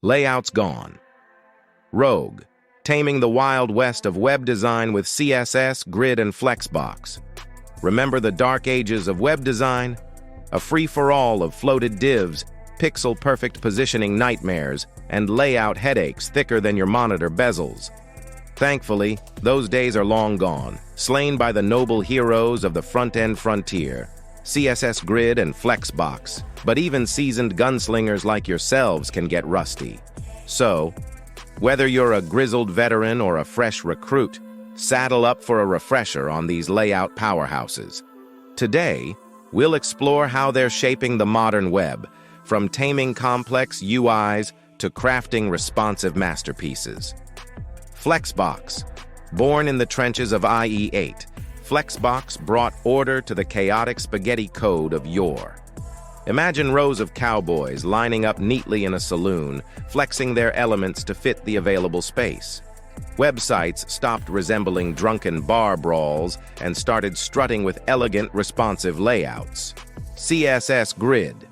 Layouts gone. Rogue, taming the wild west of web design with CSS, Grid, and Flexbox. Remember the dark ages of web design? A free-for-all of floated divs, pixel-perfect positioning nightmares, and layout headaches thicker than your monitor bezels. Thankfully, those days are long gone, slain by the noble heroes of the front-end frontier, CSS Grid and Flexbox, but even seasoned gunslingers like yourselves can get rusty. So, whether you're a grizzled veteran or a fresh recruit, saddle up for a refresher on these layout powerhouses. Today, we'll explore how they're shaping the modern web, from taming complex UIs to crafting responsive masterpieces. Flexbox. Born in the trenches of IE8, Flexbox brought order to the chaotic spaghetti code of yore. Imagine rows of cowboys lining up neatly in a saloon, flexing their elements to fit the available space. Websites stopped resembling drunken bar brawls and started strutting with elegant, responsive layouts. CSS Grid.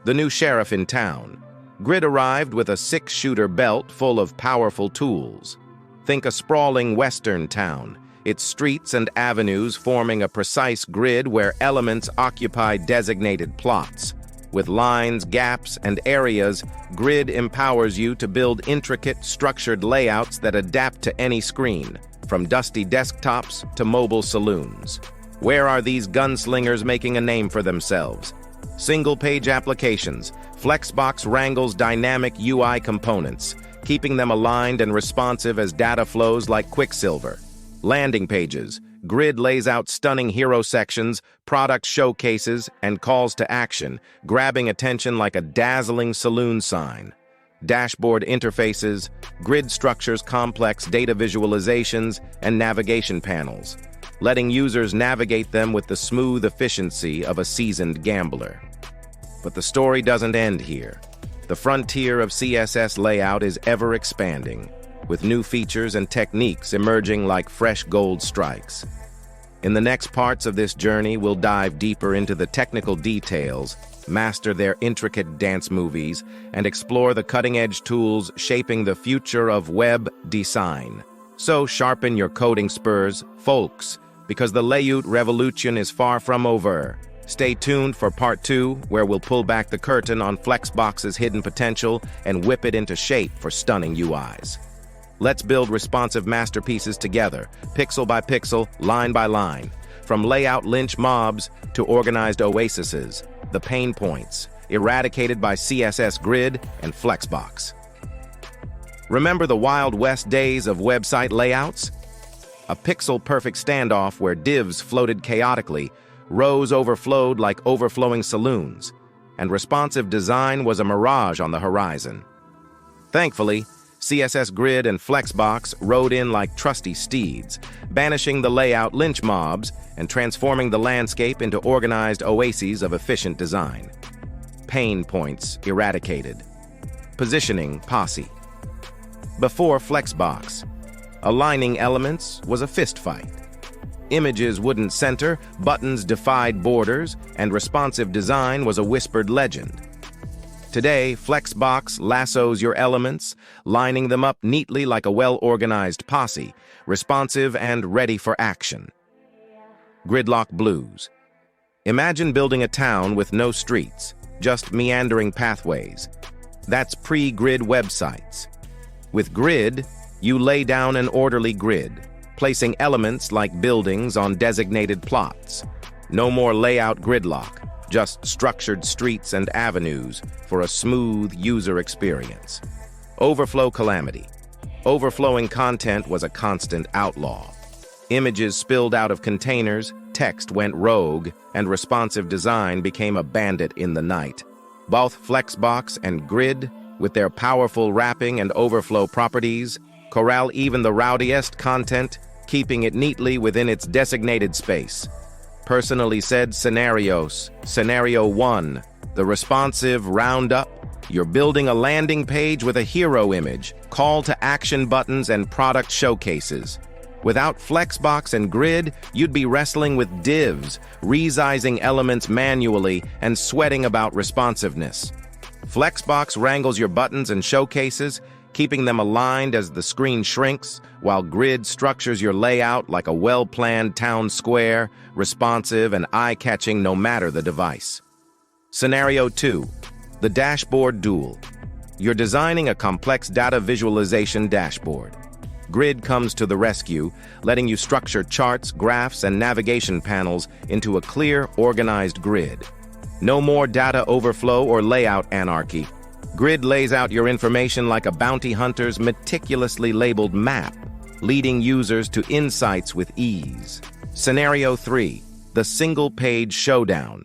The new sheriff in town. Grid arrived with a six-shooter belt full of powerful tools. Think a sprawling western town, its streets and avenues forming a precise grid where elements occupy designated plots. With lines, gaps, and areas, Grid empowers you to build intricate, structured layouts that adapt to any screen, from dusty desktops to mobile saloons. Where are these gunslingers making a name for themselves? Single-page applications. Flexbox wrangles dynamic UI components, keeping them aligned and responsive as data flows like Quicksilver. Landing pages. Grid lays out stunning hero sections, product showcases, and calls to action, grabbing attention like a dazzling saloon sign. Dashboard interfaces. Grid structures complex data visualizations and navigation panels, letting users navigate them with the smooth efficiency of a seasoned gambler. But the story doesn't end here. The frontier of CSS layout is ever expanding, with new features and techniques emerging like fresh gold strikes. In the next parts of this journey, we'll dive deeper into the technical details, master their intricate dance movies, and explore the cutting-edge tools shaping the future of web design. So sharpen your coding spurs, folks, because the layout revolution is far from over. Stay tuned for part 2, where we'll pull back the curtain on Flexbox's hidden potential and whip it into shape for stunning UIs. Let's build responsive masterpieces together, pixel by pixel, line by line. From layout lynch mobs to organized oases, the pain points, eradicated by CSS Grid and Flexbox. Remember the Wild West days of website layouts? A pixel-perfect standoff where divs floated chaotically, rows overflowed like overflowing saloons, and responsive design was a mirage on the horizon. Thankfully, CSS Grid and Flexbox rode in like trusty steeds, banishing the layout lynch mobs and transforming the landscape into organized oases of efficient design. Pain points eradicated. Positioning posse. Before Flexbox, aligning elements was a fistfight. Images wouldn't center, buttons defied borders, and responsive design was a whispered legend. Today, Flexbox lassos your elements, lining them up neatly like a well-organized posse, responsive and ready for action. Gridlock Blues. Imagine building a town with no streets, just meandering pathways. That's pre-grid websites. With Grid, you lay down an orderly grid, placing elements like buildings on designated plots. No more layout gridlock, just structured streets and avenues for a smooth user experience. Overflow calamity. Overflowing content was a constant outlaw. Images spilled out of containers, text went rogue, and responsive design became a bandit in the night. Both Flexbox and Grid, with their powerful wrapping and overflow properties, corral even the rowdiest content, keeping it neatly within its designated space. Personally said scenarios. Scenario 1, the responsive roundup. You're building a landing page with a hero image, call to action buttons, and product showcases. Without Flexbox and Grid, you'd be wrestling with divs, resizing elements manually, and sweating about responsiveness. Flexbox wrangles your buttons and showcases, keeping them aligned as the screen shrinks, while Grid structures your layout like a well-planned town square, responsive and eye-catching no matter the device. Scenario 2. The Dashboard Duel. You're designing a complex data visualization dashboard. Grid comes to the rescue, letting you structure charts, graphs, and navigation panels into a clear, organized grid. No more data overflow or layout anarchy. Grid lays out your information like a bounty hunter's meticulously labeled map, leading users to insights with ease. Scenario 3. The Single-Page Showdown.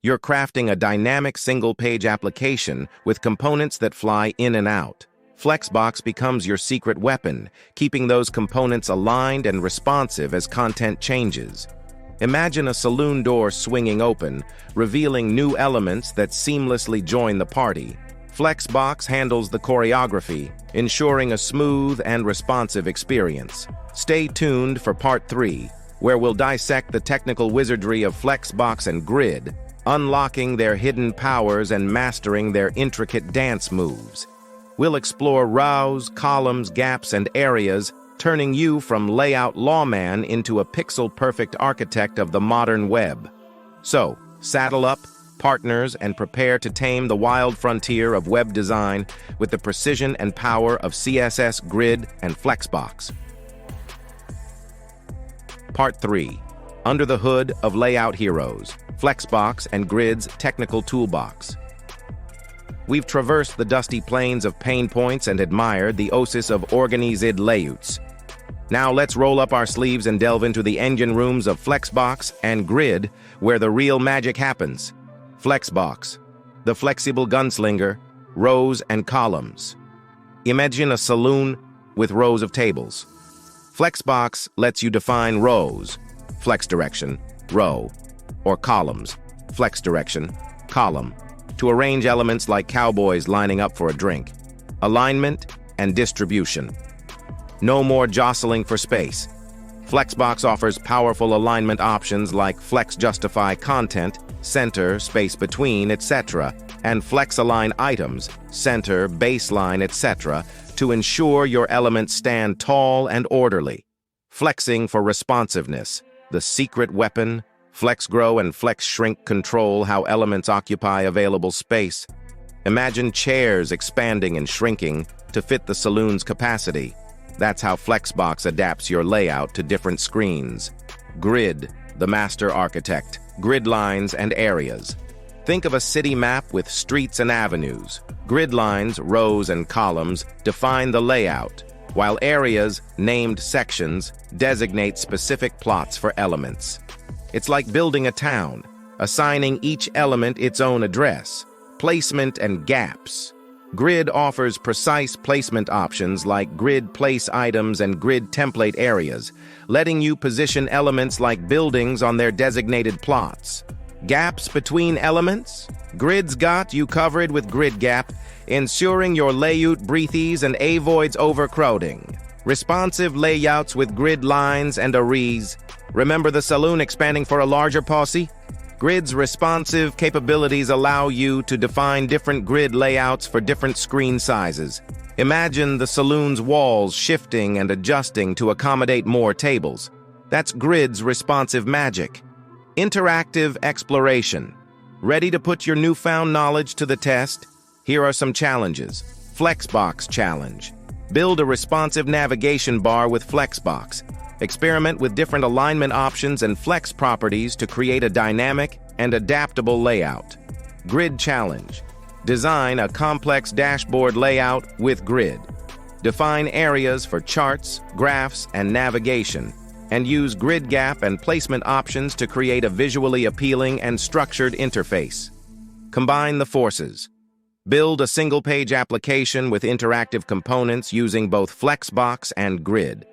You're crafting a dynamic single-page application with components that fly in and out. Flexbox becomes your secret weapon, keeping those components aligned and responsive as content changes. Imagine a saloon door swinging open, revealing new elements that seamlessly join the party. Flexbox handles the choreography, ensuring a smooth and responsive experience. Stay tuned for Part 3, where we'll dissect the technical wizardry of Flexbox and Grid, unlocking their hidden powers and mastering their intricate dance moves. We'll explore rows, columns, gaps, and areas, turning you from layout lawman into a pixel-perfect architect of the modern web. So, saddle up, partners, and prepare to tame the wild frontier of web design with the precision and power of CSS Grid and Flexbox. Part 3. Under the Hood of Layout Heroes, Flexbox and Grid's Technical Toolbox. We've traversed the dusty plains of pain points and admired the oasis of organized layouts. Now let's roll up our sleeves and delve into the engine rooms of Flexbox and Grid, where the real magic happens. Flexbox, the flexible gunslinger, rows and columns. Imagine a saloon with rows of tables. Flexbox lets you define rows, flex direction, row, or columns, flex direction, column, to arrange elements like cowboys lining up for a drink. Alignment and distribution. No more jostling for space. Flexbox offers powerful alignment options like Flex Justify Content, Center, Space Between, etc., and Flex Align Items, Center, Baseline, etc., to ensure your elements stand tall and orderly. Flexing for responsiveness, the secret weapon. Flex Grow and Flex Shrink control how elements occupy available space. Imagine chairs expanding and shrinking to fit the saloon's capacity. That's how Flexbox adapts your layout to different screens. Grid, the master architect, grid lines and areas. Think of a city map with streets and avenues. Grid lines, rows and columns define the layout, while areas, named sections, designate specific plots for elements. It's like building a town, assigning each element its own address, placement, and gaps. Grid offers precise placement options like grid place items and grid template areas, letting you position elements like buildings on their designated plots. Gaps between elements? Grid's got you covered with Grid Gap, ensuring your layout breathes and avoids overcrowding. Responsive layouts with grid lines and arrays. Remember the saloon expanding for a larger posse? Grid's responsive capabilities allow you to define different grid layouts for different screen sizes. Imagine the saloon's walls shifting and adjusting to accommodate more tables. That's Grid's responsive magic. Interactive exploration. Ready to put your newfound knowledge to the test? Here are some challenges. Flexbox Challenge. Build a responsive navigation bar with Flexbox. Experiment with different alignment options and flex properties to create a dynamic and adaptable layout. Grid Challenge. Design a complex dashboard layout with Grid. Define areas for charts, graphs, and navigation, and use Grid Gap and placement options to create a visually appealing and structured interface. Combine the forces. Build a single-page application with interactive components using both Flexbox and Grid.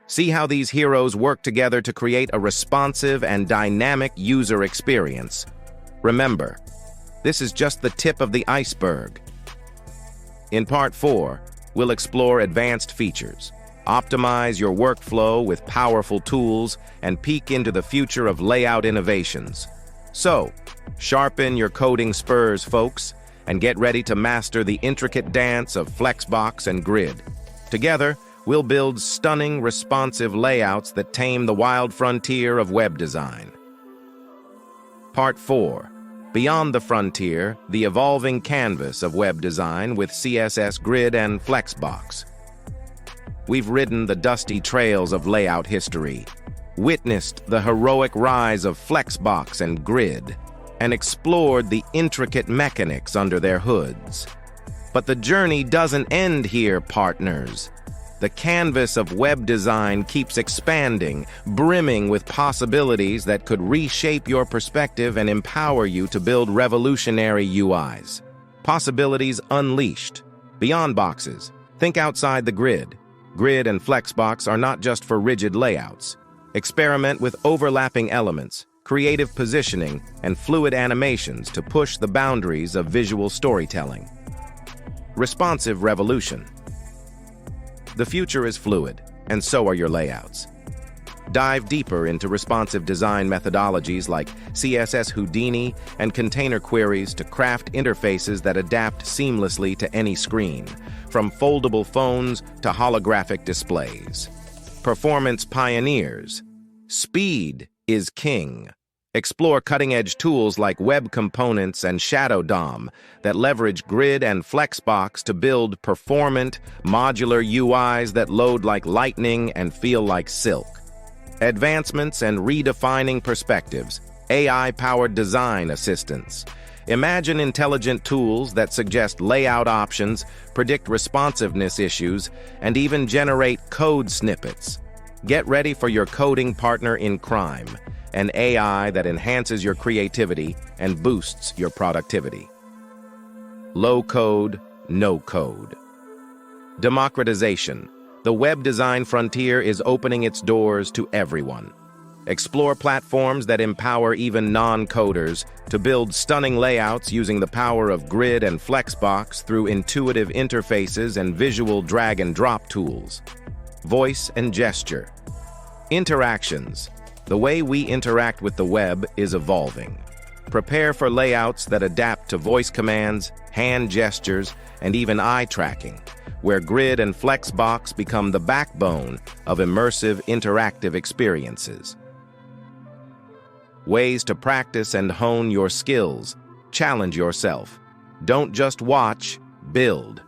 See how these heroes work together to create a responsive and dynamic user experience. Remember, this is just the tip of the iceberg. In Part 4, we'll explore advanced features, optimize your workflow with powerful tools, and peek into the future of layout innovations. So, sharpen your coding spurs, folks, and get ready to master the intricate dance of Flexbox and Grid. Together, we'll build stunning, responsive layouts that tame the wild frontier of web design. Part 4. Beyond the Frontier, the evolving canvas of web design with CSS Grid and Flexbox. We've ridden the dusty trails of layout history, witnessed the heroic rise of Flexbox and Grid, and explored the intricate mechanics under their hoods. But the journey doesn't end here, partners. The canvas of web design keeps expanding, brimming with possibilities that could reshape your perspective and empower you to build revolutionary UIs. Possibilities unleashed. Beyond boxes, think outside the grid. Grid and Flexbox are not just for rigid layouts. Experiment with overlapping elements, creative positioning, and fluid animations to push the boundaries of visual storytelling. Responsive revolution. The future is fluid, and so are your layouts. Dive deeper into responsive design methodologies like CSS Houdini and container queries to craft interfaces that adapt seamlessly to any screen, from foldable phones to holographic displays. Performance pioneers. Speed is king. Explore cutting-edge tools like web components and Shadow DOM that leverage Grid and Flexbox to build performant, modular UIs that load like lightning and feel like silk. Advancements and redefining perspectives. AI-powered design assistants. Imagine intelligent tools that suggest layout options, predict responsiveness issues, and even generate code snippets. Get ready for your coding partner in crime, an AI that enhances your creativity and boosts your productivity. Low code, no code. Democratization. The web design frontier is opening its doors to everyone. Explore platforms that empower even non-coders to build stunning layouts using the power of Grid and Flexbox through intuitive interfaces and visual drag-and-drop tools. Voice and gesture. Interactions. The way we interact with the web is evolving. Prepare for layouts that adapt to voice commands, hand gestures, and even eye tracking, where Grid and Flexbox become the backbone of immersive interactive experiences. Ways to practice and hone your skills. Challenge yourself. Don't just watch, build.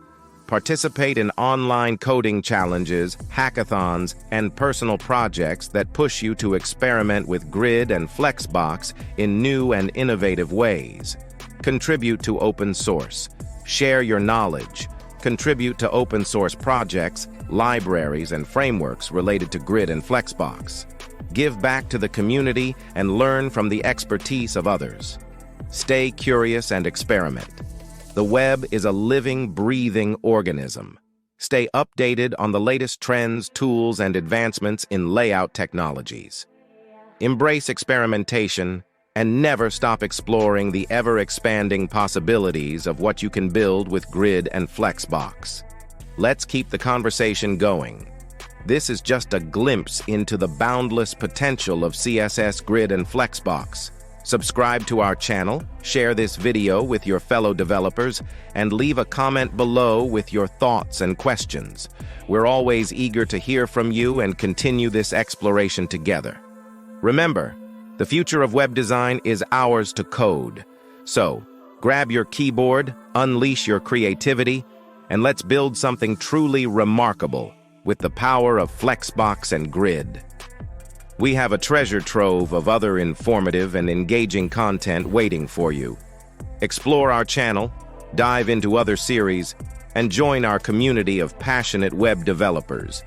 Participate in online coding challenges, hackathons, and personal projects that push you to experiment with Grid and Flexbox in new and innovative ways. Contribute to open source. Share your knowledge. Contribute to open source projects, libraries, and frameworks related to Grid and Flexbox. Give back to the community and learn from the expertise of others. Stay curious and experiment. The web is a living, breathing organism. Stay updated on the latest trends, tools, and advancements in layout technologies. Embrace experimentation and never stop exploring the ever-expanding possibilities of what you can build with Grid and Flexbox. Let's keep the conversation going. This is just a glimpse into the boundless potential of CSS Grid and Flexbox. Subscribe to our channel, share this video with your fellow developers, and leave a comment below with your thoughts and questions. We're always eager to hear from you and continue this exploration together. Remember, the future of web design is ours to code. So, grab your keyboard, unleash your creativity, and let's build something truly remarkable with the power of Flexbox and Grid. We have a treasure trove of other informative and engaging content waiting for you. Explore our channel, dive into other series, and join our community of passionate web developers.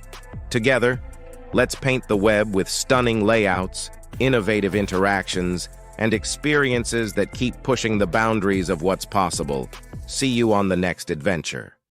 Together, let's paint the web with stunning layouts, innovative interactions, and experiences that keep pushing the boundaries of what's possible. See you on the next adventure.